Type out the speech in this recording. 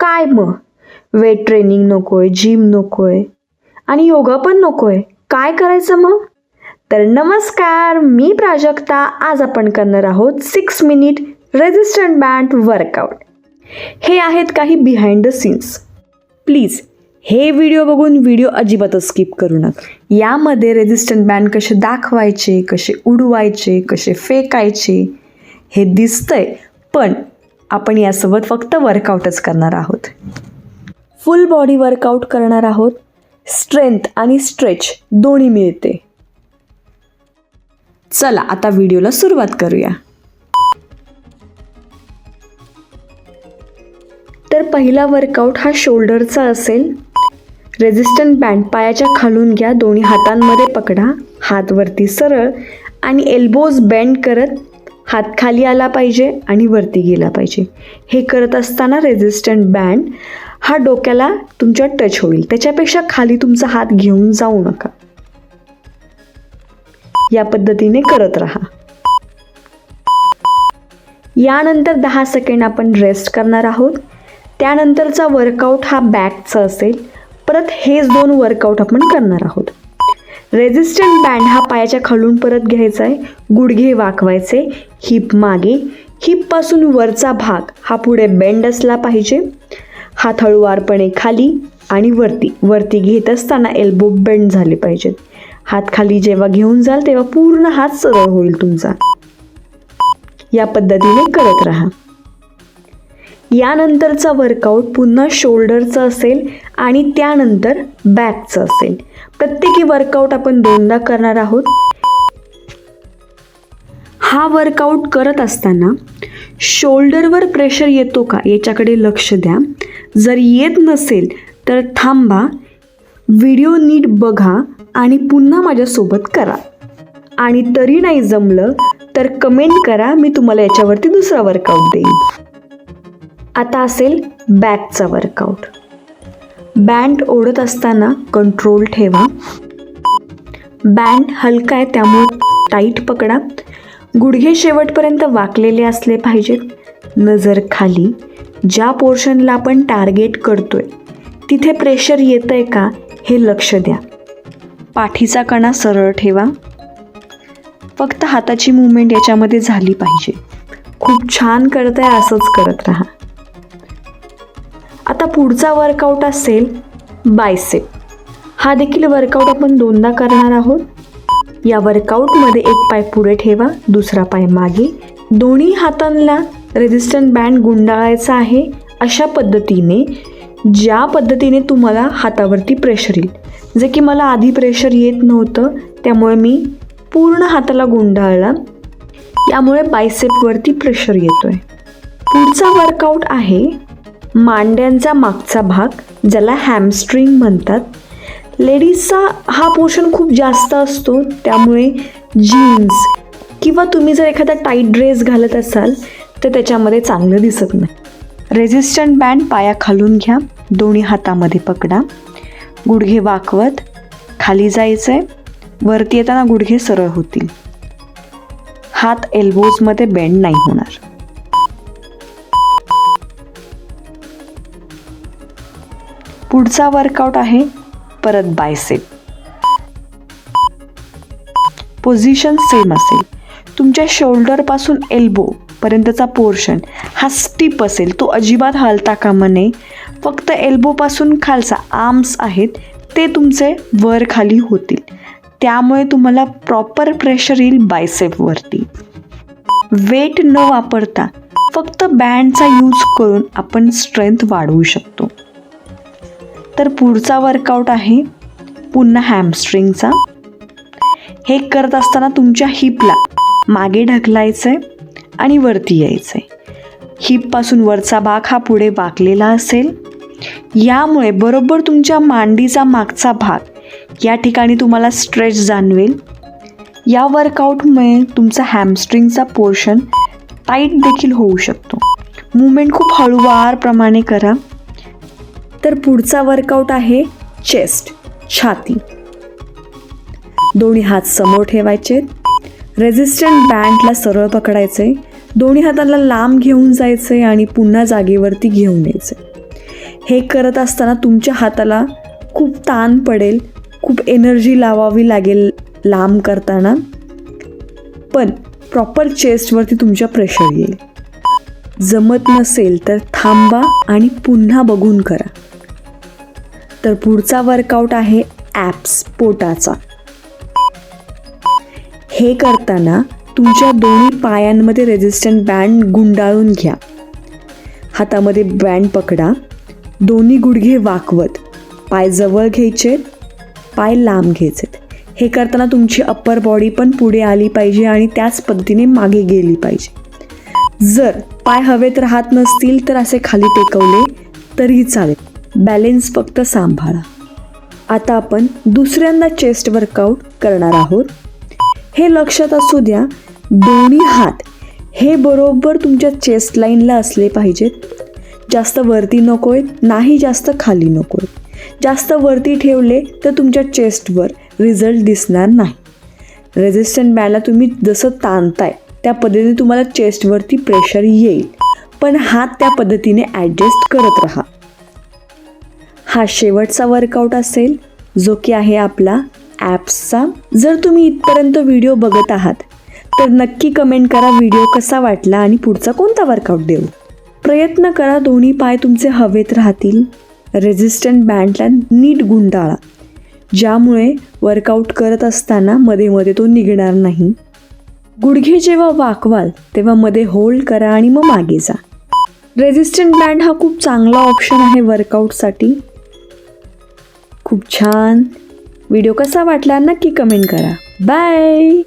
काय मग? Weight training नकोय, जिम नकोय आणि योगा पण नकोय, काय करायचं मग? तर नमस्कार, मी प्राजक्ता. आज आपण करणार आहोत 6 मिनिट रेझिस्टंट बँड वर्कआउट. हे आहेत काही बिहाइंड द सीन्स. प्लीज हे व्हिडिओ बघून व्हिडिओ अजिबातच स्किप करू नका. यामध्ये रेझिस्टंट बँड कसे दाखवायचे, कसे उडवायचे, कसे फेकायचे हे दिसतंय, पण आपण यासोबत फक्त वर्कआउटच करणार आहोत. फुल बॉडी वर्कआउट करणार आहोत. स्ट्रेंथ आणि स्ट्रेच दोन्ही मिळते. चला आता व्हिडिओला सुरुवात करूया. तर पहिला वर्कआउट हा शोल्डरचा असेल. रेझिस्टंट बँड पायाच्या खालून घ्या, दोन्ही हातांमध्ये पकडा, हात वरती सरळ आणि एल्बोज बेंड करत हात खाली आला पाहिजे आणि वरती गेला पाहिजे. हे करत असताना रेझिस्टंट बँड हा डोक्याला तुमच्या टच होईल, त्याच्यापेक्षा खाली तुमचा हात घेऊन जाऊ नका. या पद्धतीने करत राहा. यानंतर 10 सेकंड आपण रेस्ट करणार आहोत. त्यानंतरचा वर्कआउट हा बॅकचा असेल. परत हेच 2 वर्कआउट आपण करणार आहोत. रेझिस्टंट बँड हा पायाच्या खालून परत घ्यायचा आहे, गुडघे वाकवायचे, हिप मागे, हिपपासून वरचा भाग हा पुढे बेंड असला पाहिजे. हात हळूवारपणे खाली आणि वरती घेत असताना एल्बो बेंड झाले पाहिजेत. हात खाली जेव्हा घेऊन जाल तेव्हा पूर्ण हात सरळ होईल तुमचा. या पद्धतीने करत राहा. यानंतरचा वर्कआउट पुन्हा शोल्डरचा असेल आणि त्यानंतर बॅकचं असेल. प्रत्येकी वर्कआउट आपण 2दा करणार आहोत. हा वर्कआउट करत असताना शोल्डरवर प्रेशर येतो का याच्याकडे लक्ष द्या. जर येत नसेल तर थांबा, व्हिडिओ नीट बघा आणि पुन्हा माझ्यासोबत करा. आणि तरी नाही जमलं तर कमेंट करा, मी तुम्हाला याच्यावरती दुसरा वर्कआउट देईन. आता असेल बॅकचा वर्कआउट. बँड ओढत असताना कंट्रोल ठेवा. बँड हलका आहे त्यामुळे टाईट पकडा. गुडघे शेवटपर्यंत वाकलेले असले पाहिजेत. नजर खाली. ज्या पोर्शनला आपण टार्गेट करतोय तिथे प्रेशर येतंय का हे लक्ष द्या. पाठीचा कणा सरळ ठेवा. फक्त हाताची मूवमेंट याच्यामध्ये झाली पाहिजे. खूप छान करताय, असंच करत राहा. आता पुढचा वर्कआउट असेल बायसेप. हा देखील वर्कआउट आपण 2दा करणार आहोत. या वर्कआउटमध्ये एक पाय पुढे ठेवा, दुसरा पाय मागे. दोन्ही हातांना रेझिस्टंट बँड गुंडाळायचा आहे अशा पद्धतीने, ज्या पद्धतीने तुम्हाला हातावरती प्रेशर येईल. जे की मला आधी प्रेशर येत नव्हतं, त्यामुळे मी पूर्ण हाताला गुंडाळला. यामुळे बायसेपवरती प्रेशर येतोय. पुढचा वर्कआउट आहे मांड्यांचा मागचा भाग, ज्याला हॅमस्ट्रिंग म्हणतात. लेडीजचा हा पोर्शन खूप जास्त असतो, त्यामुळे जीन्स किंवा तुम्ही जर एखादा टाईट ड्रेस घालत असाल तर त्याच्यामध्ये चांगलं दिसत नाही. रेझिस्टंट बँड पाया खालून घ्या, दोन्ही हातामध्ये पकडा, गुडघे वाकवत खाली जायचं आहे. वरती येताना गुडघे सरळ होतील. हात एल्बोजमध्ये बेंड नाही होणार. पुढचा वर्कआउट आहे परत बायसेप. पोझिशन सेम असेल. तुमच्या शोल्डरपासून एल्बो पर्यंतचा पोर्शन हा स्टिप असेल, तो अजिबात हलता कामा नये. फक्त एल्बोपासून खालचा आर्म्स आहेत ते तुमचे वर खाली होतील. त्यामुळे तुम्हाला प्रॉपर प्रेशर येईल बायसेपवरती. वेट न वापरता फक्त बँडचा यूज करून आपण स्ट्रेंथ वाढवू शकतो. तर पुढचा वर्कआउट आहे पुन्हा हॅमस्ट्रिंगचा. हे करत असताना तुमच्या हिपला मागे ढकलायचं आहे आणि वरती यायचं आहे. हिपपासून वरचा भाग हा पुढे वाकलेला असेल. यामुळे बरोबर तुमच्या मांडीचा मागचा भाग या ठिकाणी तुम्हाला स्ट्रेच जाणवेल. या वर्कआउटमुळे तुमचा हॅमस्ट्रिंगचा पोर्शन टाईट देखील होऊ शकतो. मूवमेंट खूप हळूवारप्रमाणे करा. तर पुढचा वर्कआउट आहे चेस्ट, छाती. दोन्ही हात समोर ठेवायचे. रेझिस्टंट बँडला सरळ पकडायचे. दोन्ही हाताला लांब घेऊन जायचे आणि पुन्हा जागेवरती घेऊन यायचे. हे करत असताना तुमच्या हाताला खूप ताण पडेल, खूप एनर्जी लावावी लागेल लांब करताना, पण प्रॉपर चेस्टवरती तुमच्या प्रेशर येईल. जमत नसेल तर थांबा आणि पुन्हा बघून करा. तर पुढचा वर्कआउट आहे ॲप्स, पोटाचा. हे करताना तुमच्या दोन्ही पायांमध्ये रेझिस्टंट बँड गुंडाळून घ्या. हातामध्ये बँड पकडा, दोन्ही गुडघे वाकवत, पाय जवळ घ्यायचेत, पाय लांब घ्यायचेत. हे करताना तुमची अप्पर बॉडी पण पुढे आली पाहिजे आणि त्याच पद्धतीने मागे गेली पाहिजे. जर पाय हवेत राहत नसतील तर असे खाली टेकवले तरीही चालेल. बॅलेन्स फक्त सांभाळा. आता आपण दुसऱ्यांदा चेस्ट वर्कआउट करणार आहोत. हे लक्षात असू द्या, दोन्ही हात हे बरोबर तुमच्या चेस्ट लाईनला असले पाहिजेत. जास्त वरती नको आहेत, नाही जास्त खाली नको आहेत. जास्त वरती ठेवले तर तुमच्या चेस्टवर रिझल्ट दिसणार नाही. रेझिस्टंट बँडला तुम्ही जसं ताणताय त्या पद्धतीने तुम्हाला चेस्टवरती प्रेशर येईल, पण हात त्या पद्धतीने ॲडजस्ट करत राहा. हा शेवटचा वर्कआउट असेल, जो की आहे आपला ॲप्सचा. जर तुम्ही इथपर्यंत व्हिडिओ बघत आहात तर नक्की कमेंट करा व्हिडिओ कसा वाटला आणि पुढचा कोणता वर्कआउट देऊ. प्रयत्न करा दोन्ही पाय तुमचे हवेत राहतील. रेझिस्टंट बँडला नीट गुंडाळा, ज्यामुळे वर्कआउट करत असताना मध्ये मध्ये तो निघणार नाही. गुडघे जेव्हा वाकवाल तेव्हा मध्ये होल्ड करा आणि मग मागे जा. रेझिस्टंट बँड हा खूप चांगला ऑप्शन आहे वर्कआउटसाठी. खूप छान. व्हिडिओ कसा वाटला नक्की कमेंट करा. बाय.